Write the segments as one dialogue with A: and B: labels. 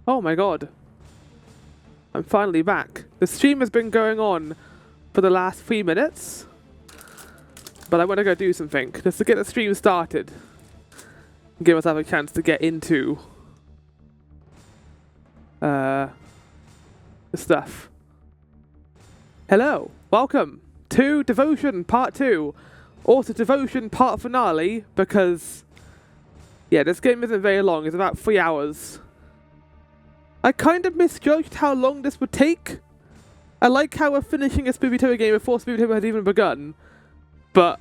A: Oh my god. I'm finally back. The stream has been going on for the last 3 minutes. But I want to go do something just to get the stream started. Give myself a chance to get into the stuff. Hello, welcome to Devotion Part 2. Also Devotion Part Finale, because yeah, this game isn't very long, it's about 3 hours. I kind of misjudged how long this would take. I like how we're finishing a Spooky-Tober game before Spooky-Tober has even begun. But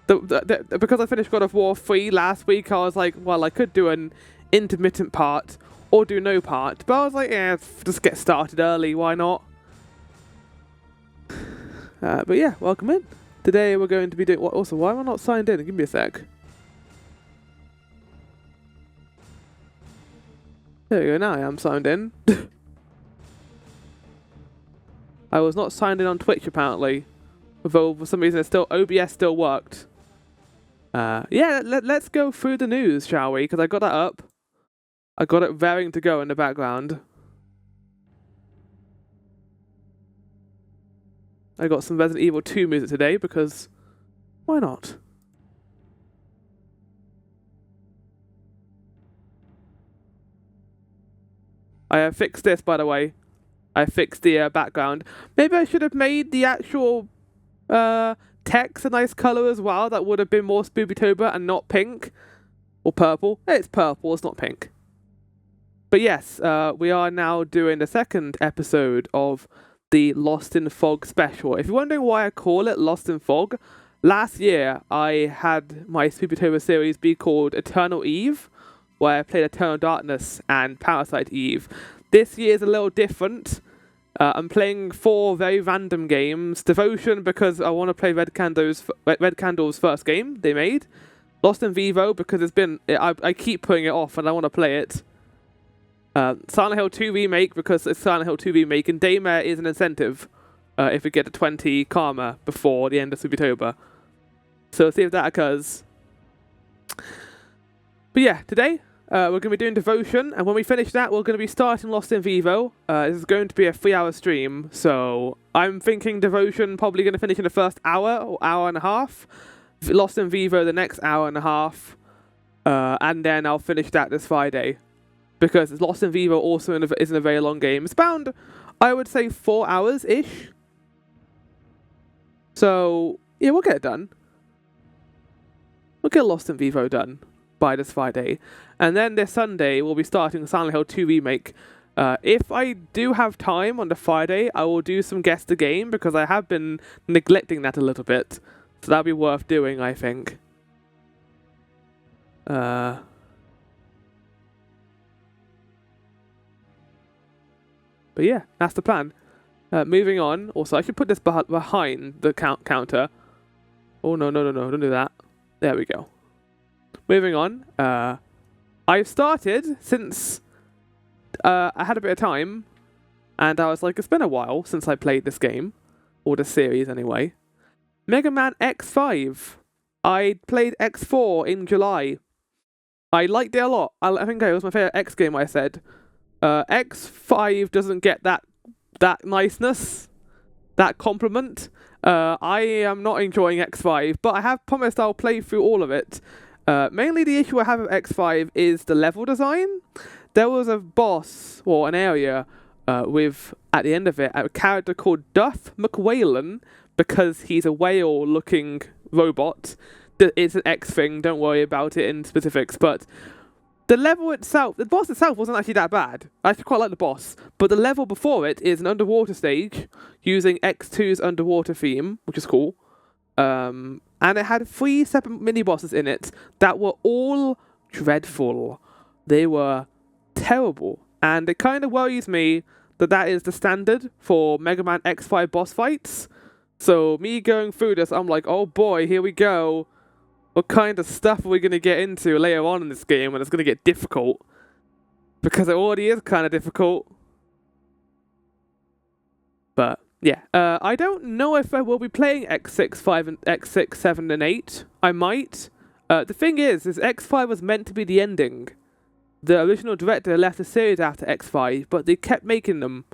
A: because I finished God of War 3 last week, I was like, well, I could do an intermittent part or do no part. But I was like, yeah, just get started early, why not? But yeah, welcome in. Today we're going to be doing... Also, why am I not signed in? Give me a sec. There we go, now I am signed in. I was not signed in on Twitch, apparently. Although, for some reason, OBS still worked. Yeah, let's go through the news, shall we? Because I got that up. I got it raring to go in the background. I got some Resident Evil 2 music today, because why not? I have fixed this, by the way. I fixed the background. Maybe I should have made the actual text a nice colour as well. That would have been more Spooky-Tober and not pink. Or purple. It's purple, it's not pink. But yes, we are now doing the second episode of the Lost in Fog special. If you're wondering why I call it Lost in Fog, last year I had my Spooky-Tober series be called Eternal Eve, where I played Eternal Darkness and Parasite Eve. This year is a little different. I'm playing 4 very random games. Devotion, because I want to play Red Candle's first game they made. Lost in Vivo, because I keep putting it off and I want to play it. Silent Hill 2 Remake, because it's Silent Hill 2 Remake, and Daymare is an incentive if we get to 20 karma before the end of Spooky-Tober. So let's see if that occurs. But yeah, today we're going to be doing Devotion, and when we finish that, we're going to be starting Lost in Vivo. This is going to be a 3-hour stream, so I'm thinking Devotion probably going to finish in the first hour or hour and a half. Lost in Vivo the next hour and a half, and then I'll finish that this Friday. Because Lost in Vivo also isn't a very long game. It's bound, I would say, 4 hours-ish. So, yeah, we'll get it done. We'll get Lost in Vivo done by this Friday. And then this Sunday, we'll be starting Silent Hill 2 Remake. If I do have time on the Friday, I will do some Guess the Game, because I have been neglecting that a little bit. So that'll be worth doing, I think. But yeah, that's the plan. Moving on. Also, I should put this behind the counter. Oh, no, don't do that. There we go. Moving on. I've started since I had a bit of time. And I was like, it's been a while since I played this game. Or this series, anyway. Mega Man X5. I played X4 in July. I liked it a lot. I think it was my favourite X game, I said. X5 doesn't get that niceness, that compliment. I am not enjoying X5, but I have promised I'll play through all of it. Mainly the issue I have with X5 is the level design. There was a boss, or an area, with, at the end of it, a character called Duff McWhalen, because he's a whale-looking robot. It's an X thing, don't worry about it in specifics, but the level itself, the boss itself wasn't actually that bad. I actually quite like the boss. But the level before it is an underwater stage using X2's underwater theme, which is cool. And it had 3 separate mini-bosses in it that were all dreadful. They were terrible. And it kind of worries me that is the standard for Mega Man X5 boss fights. So me going through this, I'm like, oh boy, here we go. What kind of stuff are we going to get into later on in this game when it's going to get difficult? Because it already is kind of difficult. But, yeah. I don't know if I will be playing X6, 5, and X6, 7, and 8. I might. The thing is X5 was meant to be the ending. the original director left the series after X5, but they kept making them.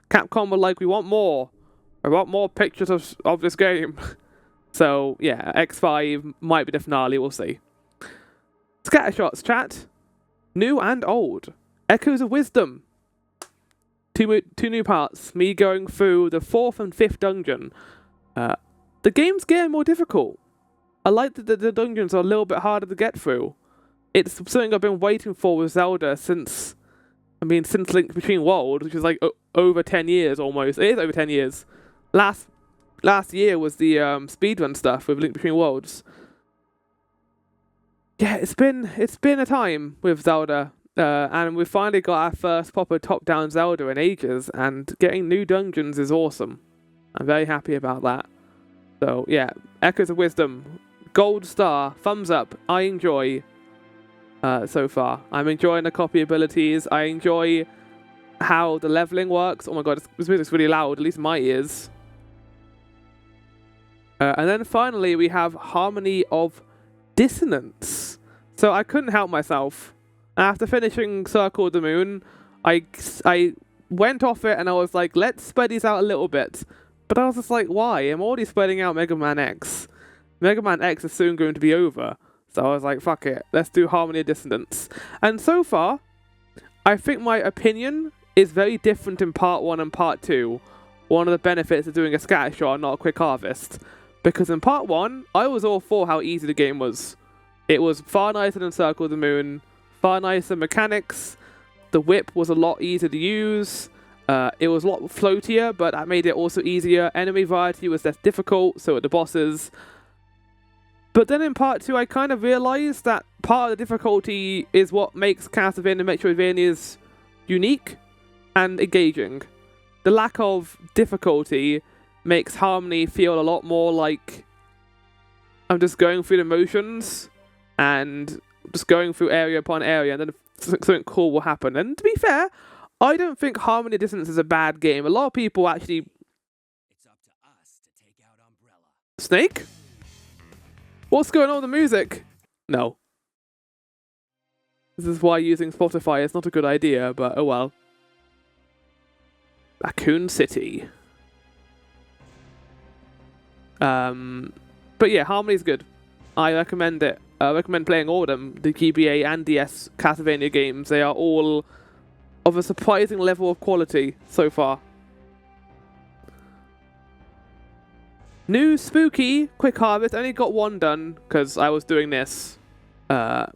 A: Capcom were like, we want more. I want more pictures of this game. So, yeah, X5 might be the finale, we'll see. Scattershots, chat. New and old. Echoes of Wisdom. Two new parts. Me going through the 4th and 5th dungeon. The game's getting more difficult. I like that the dungeons are a little bit harder to get through. It's something I've been waiting for with Zelda since Link Between Worlds, which is like over 10 years almost. It is over 10 years. Last year was the speedrun stuff with Link Between Worlds. Yeah, it's been a time with Zelda, and we've finally got our first proper top-down Zelda in ages, and getting new dungeons is awesome. I'm very happy about that. So yeah, Echoes of Wisdom, gold star, thumbs up. I enjoy so far. I'm enjoying the copy abilities. I enjoy how the leveling works. Oh my god, this music's really loud, at least in my ears. And then finally, we have Harmony of Dissonance. So I couldn't help myself. After finishing Circle of the Moon, I went off it and I was like, let's spread these out a little bit. But I was just like, why? I'm already spreading out Mega Man X. Mega Man X is soon going to be over. So I was like, fuck it. Let's do Harmony of Dissonance. And so far, I think my opinion is very different in Part 1 and Part 2. One of the benefits of doing a scattershot and not a quick harvest. Because in Part 1, I was all for how easy the game was. It was far nicer than Circle of the Moon, far nicer mechanics, the whip was a lot easier to use, it was a lot floatier, but that made it also easier. Enemy variety was less difficult, so were the bosses. But then in Part 2, I kind of realised that part of the difficulty is what makes Castlevania and Metroidvanias unique and engaging. The lack of difficulty makes Harmony feel a lot more like I'm just going through the motions and just going through area upon area, and then something cool will happen. And to be fair, I don't think Harmony of Dissonance is a bad game. A lot of people actually... It's up to us to take out Umbrella. Snake? What's going on with the music? No. This is why using Spotify is not a good idea, but oh well. Raccoon City. But yeah, Harmony's good. I recommend it. I recommend playing all of them. The GBA and DS Castlevania games. They are all of a surprising level of quality so far. New Spooky Quick Harvest. Only got one done because I was doing this. I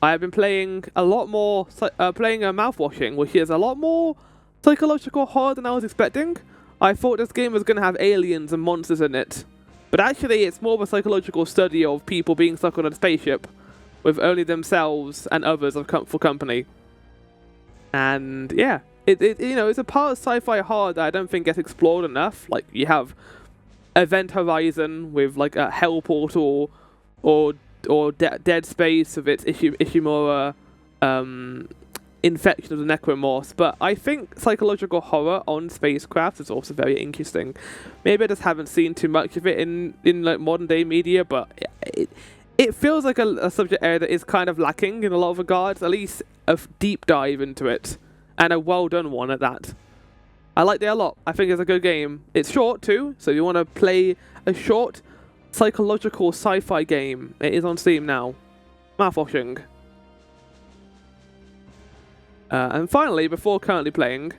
A: have been playing a lot more, playing Mouthwashing, which is a lot more psychological horror than I was expecting. I thought this game was going to have aliens and monsters in it. But actually, it's more of a psychological study of people being stuck on a spaceship with only themselves and others for company. And yeah, it's a part of sci-fi horror that I don't think gets explored enough. Like, you have Event Horizon with like a Hell Portal, or Dead Space with its Ishimura infection of the Necromorphs, but I think psychological horror on spacecraft is also very interesting. Maybe I just haven't seen too much of it in like modern day media, but it feels like a subject area that is kind of lacking in a lot of regards, at least a deep dive into it, and a well done one at that. I liked it a lot. I think it's a good game. It's short too, so if you want to play a short psychological sci-fi game, it is on Steam now. Mouthwashing. And finally, before currently playing,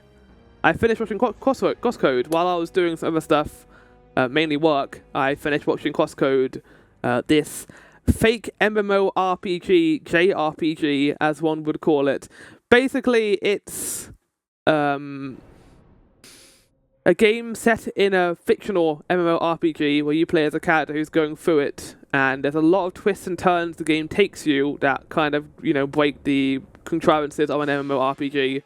A: I finished watching Crosscode while I was doing some other stuff, mainly work. I finished watching Crosscode, this fake MMORPG, JRPG, as one would call it. Basically, it's a game set in a fictional MMORPG where you play as a character who's going through it, and there's a lot of twists and turns the game takes you that kind of, break the contrivances of an MMORPG,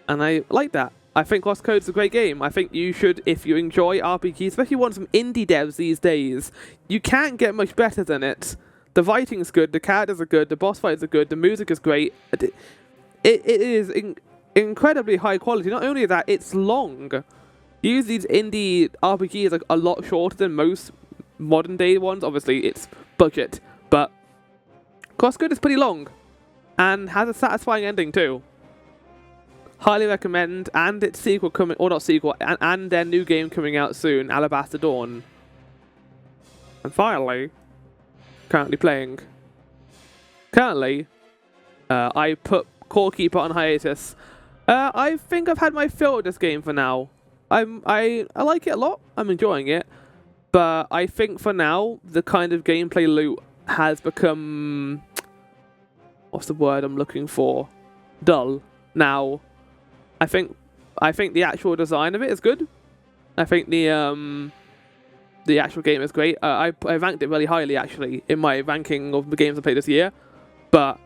A: and I like that. I think Crosscode's a great game. I think you should, if you enjoy RPGs, especially ones from indie devs these days, you can't get much better than it. The writing's good, the characters are good, the boss fights are good, the music is great. It is incredibly high quality. Not only that, it's long. Use these indie RPGs like a lot shorter than most modern day ones. Obviously, it's budget, but Crosscode is pretty long. and has a satisfying ending too. Highly recommend, and its sequel coming, or not sequel, and their new game coming out soon, Alabaster Dawn. And finally, currently playing. Currently, I put Core Keeper on hiatus. I think I've had my fill of this game for now. I like it a lot. I'm enjoying it, but I think for now the kind of gameplay loop has become, what's the word I'm looking for? Dull. Now, I think the actual design of it is good. I think the actual game is great. I ranked it really highly actually in my ranking of the games I played this year, but.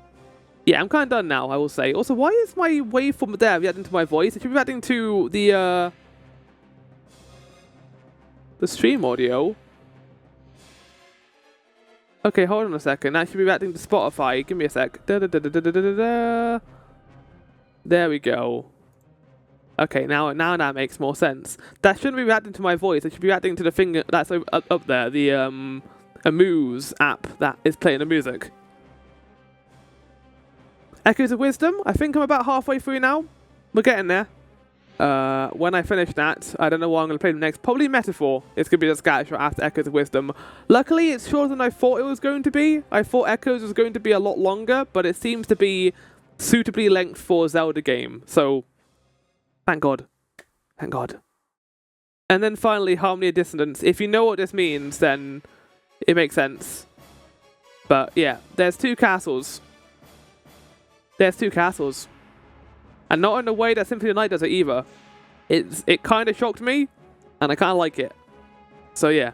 A: Yeah, I'm kind of done now, I will say. Also, why is my waveform there reacting to my voice? It should be reacting to the stream audio. Okay, hold on a second. That should be reacting to Spotify. Give me a sec. Da, da, da, da, da, da, da, da. There we go. Okay, now that makes more sense. That shouldn't be reacting to my voice. It should be reacting to the thing that's up there, the Amuse app that is playing the music. Echoes of Wisdom, I think I'm about halfway through now. We're getting there. When I finish that, I don't know what I'm going to play next. Probably Metaphor. It's going to be the scatter shot after Echoes of Wisdom. Luckily, it's shorter than I thought it was going to be. I thought Echoes was going to be a lot longer, but it seems to be suitably length for a Zelda game. So, thank God. Thank God. And then finally, Harmony of Dissonance. If you know what this means, then it makes sense. But yeah, there's two castles. There's two castles. And not in a way that Symphony of the Night does it either. It kind of shocked me, and I kind of like it. So yeah.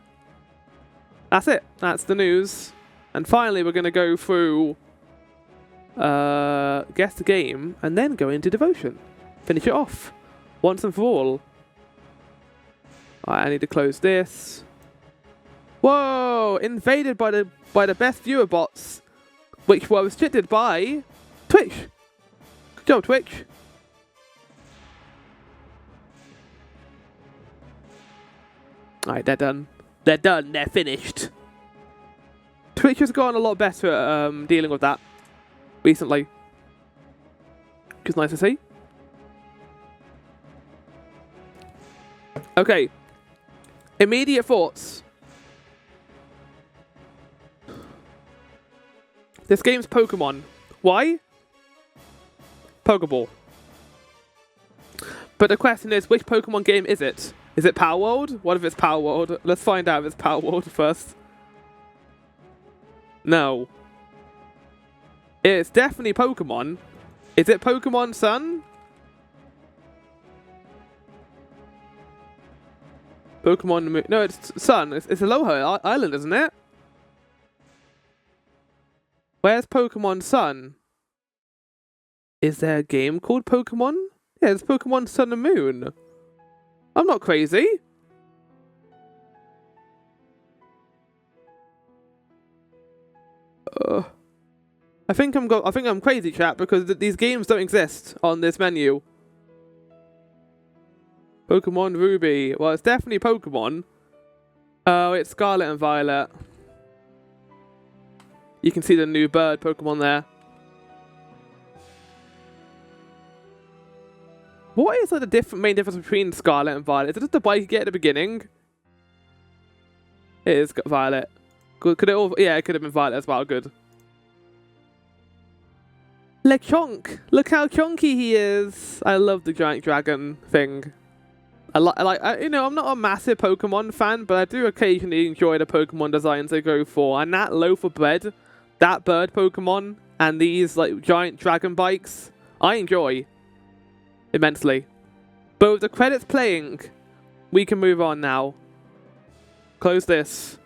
A: That's it. That's the news. And finally, we're going to go through guess the game, and then go into devotion. Finish it off. Once and for all. Alright, I need to close this. Whoa! Invaded by the best viewer bots, which were restricted by Twitch. Good job, Twitch. Alright, they're done. They're done. They're finished. Twitch has gotten a lot better at dealing with that recently, which is nice to see. Okay. Immediate thoughts. This game's Pokemon. Why? Pokeball. But the question is, which Pokemon game is it? Is it Power World? What if it's Power World? Let's find out if it's Power World first. No. It's definitely Pokemon. Is it Pokemon Sun? Pokemon Moon. No, it's Sun. It's Aloha Island, isn't it? Where's Pokemon Sun? Is there a game called Pokemon? Yeah, it's Pokemon Sun and Moon. I'm not crazy. I think I'm crazy, chat, because these games don't exist on this menu. Pokemon Ruby. Well, it's definitely Pokemon. Oh, it's Scarlet and Violet. You can see the new bird Pokemon there. What is like the main difference between Scarlet and Violet? Is it just the bike you get at the beginning? It is Violet. Could it all? Yeah, it could have been Violet as well. Good. Lechonk! Look how chonky he is! I love the giant dragon thing. You know, I'm not a massive Pokemon fan, but I do occasionally enjoy the Pokemon designs they go for. And that loaf of bread, that bird Pokemon, and these like giant dragon bikes, I enjoy immensely. But with the credits playing, we can move on now. Close this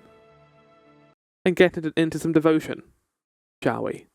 A: and get into some devotion, shall we?